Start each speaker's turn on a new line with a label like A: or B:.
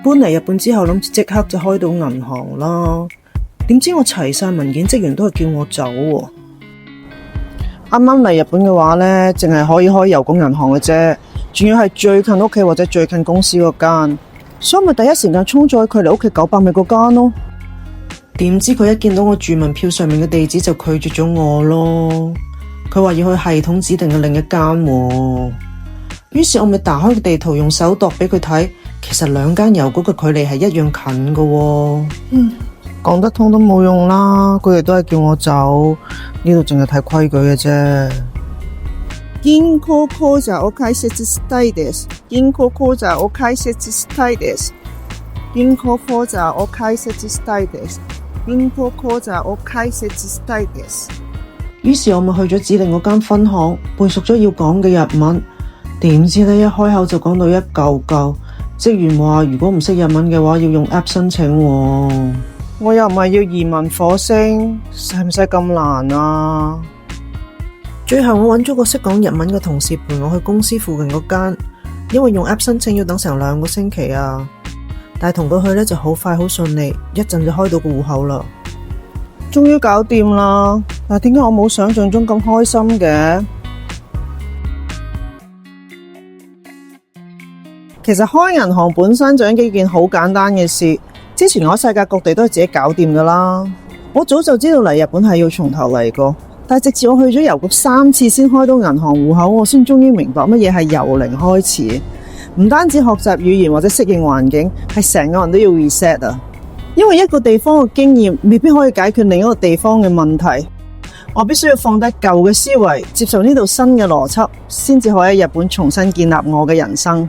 A: 搬嚟日本之後諗住即刻就開到銀行啦，點知我齊晒文件，職員都係叫我走喎。啱啱嚟日本嘅話呢，淨係可以開郵局銀行嘅啫，仲要係最近屋企或者最近公司嗰間，所以咪第一時間衝咗去距離屋企900米嗰間咯。點知佢一見到我住民票上面嘅地址就拒絕咗我咯，佢話要去系統指定嘅另一間喎。於是我咪打開個地圖用手度俾佢睇，其實兩間郵局嘅距離係一樣近嘅喎。講得通都冇用啦，佢哋都係叫我走，呢度淨係睇規矩嘅啫。銀行口座を開設したいです。銀行口座を開設したいです。銀行口座を開設したいです。銀行口座を開設したいです。於是我咪去咗指定嗰間分行，背熟咗要講嘅日文。點知呢，一開口就講到一嚿嚿，職員話如果唔識日文嘅話要用 app 申請喎。我又唔係要移民火星，使唔使咁難啊？最後我揾咗個識講日文嘅同事陪我去公司附近嗰間，因為用 app 申請要等成2個星期啊。但係同佢去呢就好快好順利，一陣就開到個戶口啦。終於搞掂啦！但係點解我冇想象中咁開心嘅？其實開銀行本身就係一件好簡單嘅事，之前我喺世界各地都係自己搞掂噶啦。我早就知道嚟日本係要從頭嚟過，但係直至我去咗郵局3次先開到銀行戶口，我先終於明白乜嘢係由零開始。唔單止學習語言或者適應環境，係成個人都要 reset 啊！因為一個地方嘅經驗未必可以解決另一個地方嘅問題，我必須要放低舊嘅思維，接受呢度新嘅邏輯，先至可以喺日本重新建立我嘅人生。